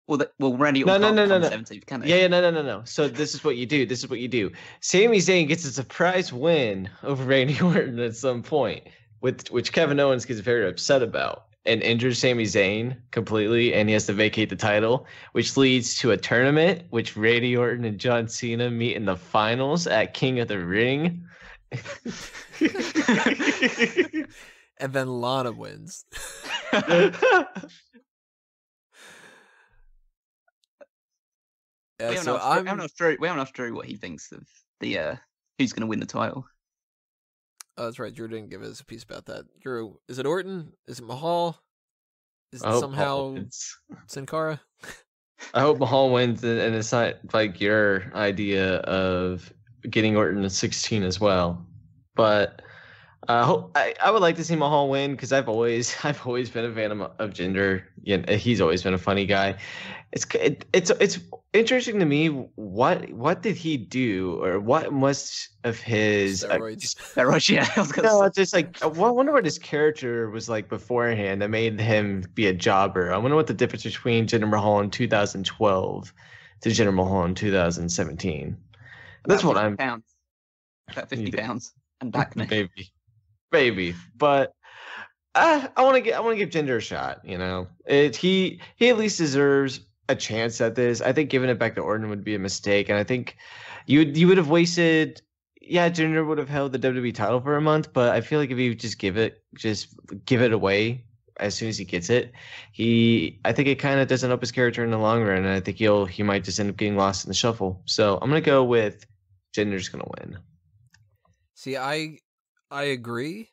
Well, Randy Orton can't become 17th, can he? No. So this is what you do. Sami Zayn gets a surprise win over Randy Orton at some point, which Kevin Owens gets very upset about, and injures Sami Zayn completely, and he has to vacate the title, which leads to a tournament, which Randy Orton and John Cena meet in the finals at King of the Ring. And then Lana wins. We haven't asked Drew what he thinks of the who's going to win the title. Oh, that's right. Drew didn't give us a piece about that. Drew, is it Orton? Is it Mahal? Is it somehow Sin Cara? I hope Mahal wins, and it's not like your idea of getting Orton to 16 as well. But I would like to see Mahal win because I've always been a fan of Jinder. Yeah, he's always been a funny guy. It's interesting to me what did he do, or what must of his steroids? Yeah, I was gonna say. It's just like I wonder what his character was like beforehand that made him be a jobber. I wonder what the difference between Jinder Mahal in 2012 to Jinder Mahal in 2017. That's what I'm. Pounds. About 50 pounds and back now. Maybe, but I want to give Jinder a shot. You know, he at least deserves a chance at this. I think giving it back to Orton would be a mistake, and I think you would have wasted. Yeah, Jinder would have held the WWE title for a month, but I feel like if you just give it away as soon as he gets it, I think it kind of doesn't help his character in the long run, and I think he might just end up getting lost in the shuffle. So I'm gonna go with Jinder's gonna win. See, I agree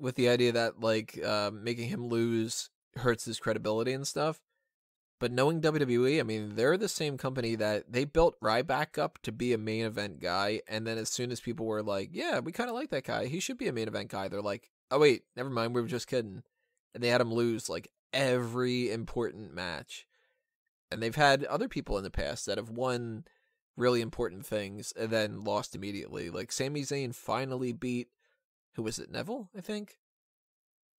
with the idea that like making him lose hurts his credibility and stuff. But knowing WWE, I mean, they're the same company that they built Ryback up to be a main event guy, and then as soon as people were like, yeah, we kind of like that guy, he should be a main event guy, they're like, oh wait, never mind, we were just kidding. And they had him lose like every important match. And they've had other people in the past that have won really important things and then lost immediately. Like Sami Zayn finally beat, who was it, Neville, I think,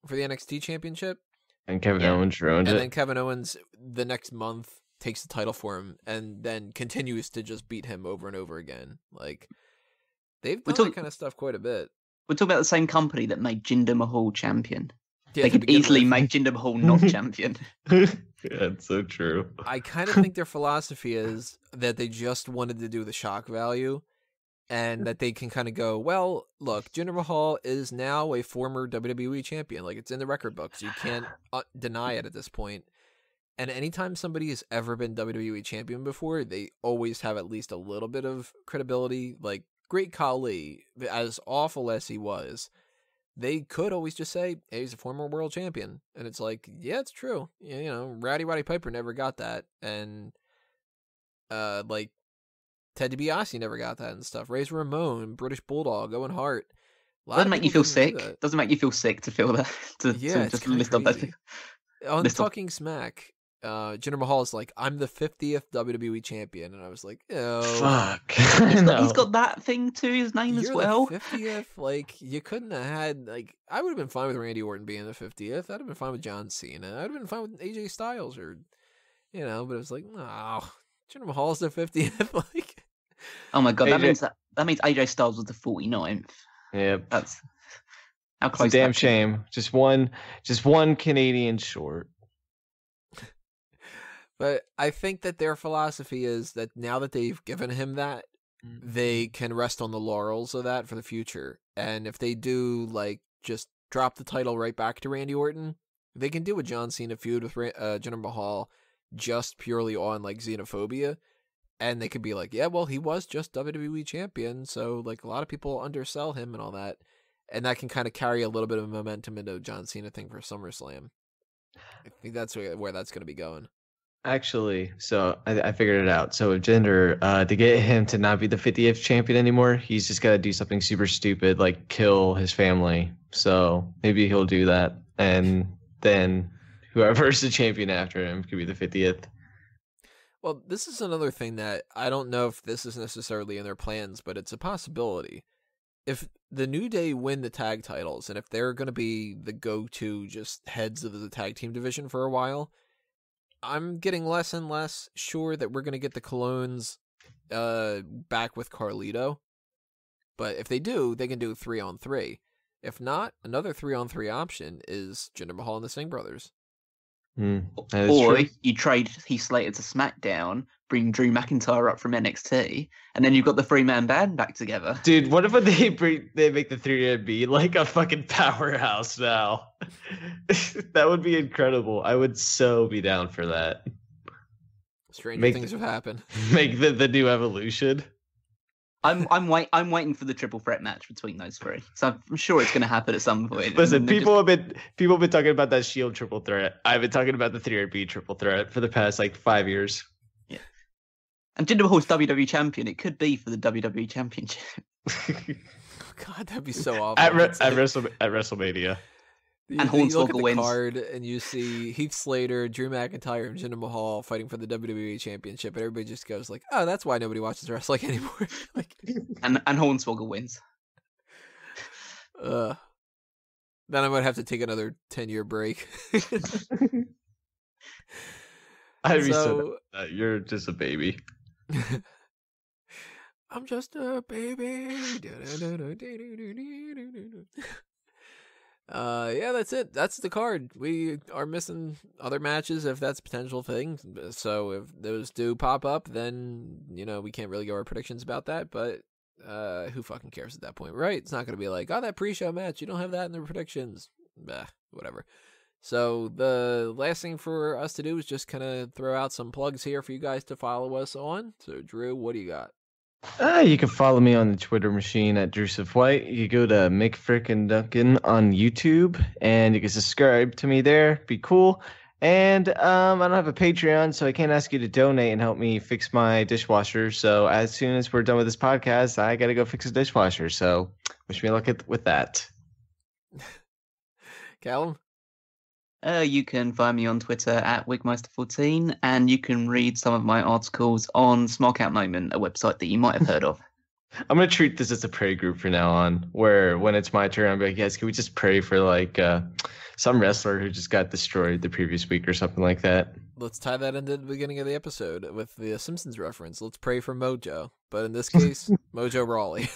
for the NXT championship. And Kevin Owens ruined it. And then Kevin Owens the next month takes the title for him and then continues to just beat him over and over again. Like, they've done that kind of stuff quite a bit. We're talking about the same company that made Jinder Mahal champion. Yeah, they could easily make Jinder Mahal not champion. That's so true. I kind of think their philosophy is that they just wanted to do the shock value and that they can kind of go, well, look, Jinder Mahal is now a former WWE champion. Like, it's in the record books. You can't deny it at this point. And anytime somebody has ever been WWE champion before, they always have at least a little bit of credibility. Like, Great Khali, as awful as he was, they could always just say, hey, he's a former world champion. And it's like, yeah, it's true. You know, Roddy Piper never got that. And, like, Ted DiBiase never got that and stuff. Razor Ramon, British Bulldog, Owen Hart. Doesn't make you feel sick. Doesn't make you feel sick to feel that. To just list off that. On Talking Smack, Jinder Mahal is like, I'm the 50th WWE champion, and I was like, oh, fuck. He's got that thing to his name as well. The 50th, like, you couldn't have had, like, I would have been fine with Randy Orton being the 50th. I'd have been fine with John Cena. I'd have been fine with AJ Styles, or, you know. But it was like, no, Jinder Mahal's the 50th. Like, oh my god, that means AJ Styles was the 49th. Yep, that's how close. It's a damn shame. Just one Canadian short. But I think that their philosophy is that now that they've given him that, they can rest on the laurels of that for the future. And if they do, like, just drop the title right back to Randy Orton, they can do a John Cena feud with Jinder Mahal just purely on, like, xenophobia. And they could be like, yeah, well, he was just WWE champion, so, like, a lot of people undersell him and all that. And that can kind of carry a little bit of momentum into a John Cena thing for SummerSlam. I think that's where that's going to be going. Actually, so I figured it out. So with Jinder, to get him to not be the 50th champion anymore, he's just got to do something super stupid, like kill his family. So maybe he'll do that. And then whoever's the champion after him could be the 50th. Well, this is another thing that I don't know if this is necessarily in their plans, but it's a possibility. If the New Day win the tag titles, and if they're going to be the go-to just heads of the tag team division for a while, I'm getting less and less sure that we're going to get the Colognes back with Carlito. But if they do, they can do 3-on-3. If not, another 3-on-3 option is Jinder Mahal and the Singh brothers. Or you trade Heath Slater to SmackDown, bring Drew McIntyre up from NXT, and then you've got the 3-man band back together. Dude, what if they make the 3-man be like a fucking powerhouse now? That would be incredible. I would so be down for that. Stranger things have happened. Make the new evolution. I'm waiting for the triple threat match between those three. So I'm sure it's going to happen at some point. Listen, people have been talking about that Shield triple threat. I've been talking about the 3RB triple threat for the past like 5 years. Yeah. And Jinder Mahal's WWE champion. It could be for the WWE championship. God, that'd be so awful. At WrestleMania. And you look at the card and you see Heath Slater, Drew McIntyre, and Jinder Mahal fighting for the WWE Championship, and everybody just goes like, "Oh, that's why nobody watches wrestling anymore." Like, and Hornswoggle wins. Then I might have to take another 10-year break. I'd be so you're just a baby. I'm just a baby. Yeah, that's it. That's the card. We are missing other matches if that's a potential thing. So if those do pop up, then, you know, we can't really give our predictions about that, but who fucking cares at that point, right? It's not going to be like, oh, that pre-show match, you don't have that in the predictions. Whatever. So the last thing for us to do is just kind of throw out some plugs here for you guys to follow us on. So Drew, what do you got? You can follow me on the Twitter machine at Drewsif White. You go to Mick Frickin' Duncan on YouTube, and you can subscribe to me there. Be cool. And I don't have a Patreon, so I can't ask you to donate and help me fix my dishwasher. So as soon as we're done with this podcast, I got to go fix a dishwasher. So wish me luck with that. Callum? You can find me on Twitter at Wigmeister14, and you can read some of my articles on Smark Moment, a website that you might have heard of. I'm going to treat this as a pray group from now on, where when it's my turn, I'm like, yes, can we just pray for like some wrestler who just got destroyed the previous week or something like that? Let's tie that into the beginning of the episode with the Simpsons reference. Let's pray for Mojo. But in this case, Mojo Rawley.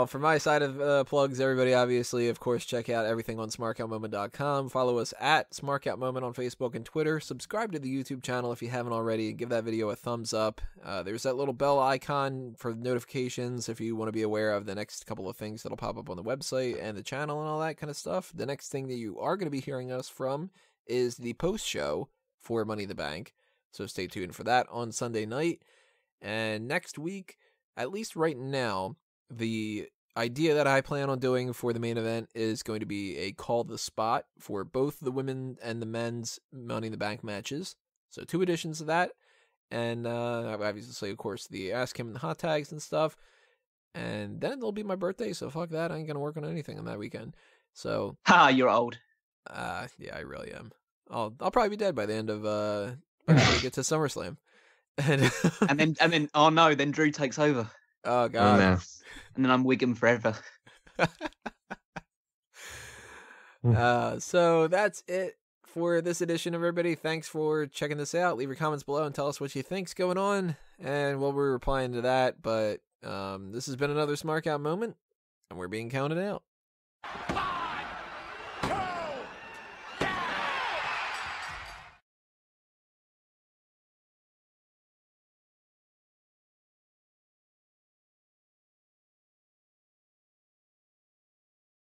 From my side of plugs, everybody obviously, of course, check out everything on smarkoutmoment.com. Follow us at smarkoutmoment on Facebook and Twitter. Subscribe to the YouTube channel if you haven't already, and give that video a thumbs up. There's that little bell icon for notifications if you want to be aware of the next couple of things that'll pop up on the website and the channel and all that kind of stuff. The next thing that you are going to be hearing us from is the post-show for Money in the Bank, so stay tuned for that on Sunday night. And next week, at least right now, the idea that I plan on doing for the main event is going to be a call the spot for both the women and the men's Money in the Bank matches. So 2 editions of that. And obviously, of course, the Ask Him and the hot tags and stuff. And then it'll be my birthday, so fuck that. I ain't going to work on anything on that weekend. So, Ha, you're old. yeah, I really am. I'll probably be dead by the end of by the time we get to SummerSlam. And then oh no, then Drew takes over. Oh god. no. And then I'm Wigan forever. So that's it for this edition of everybody. Thanks for checking this out. Leave your comments below and tell us what you think's going on, and we'll be replying to that. But this has been another Smark Out moment, and we're being counted out.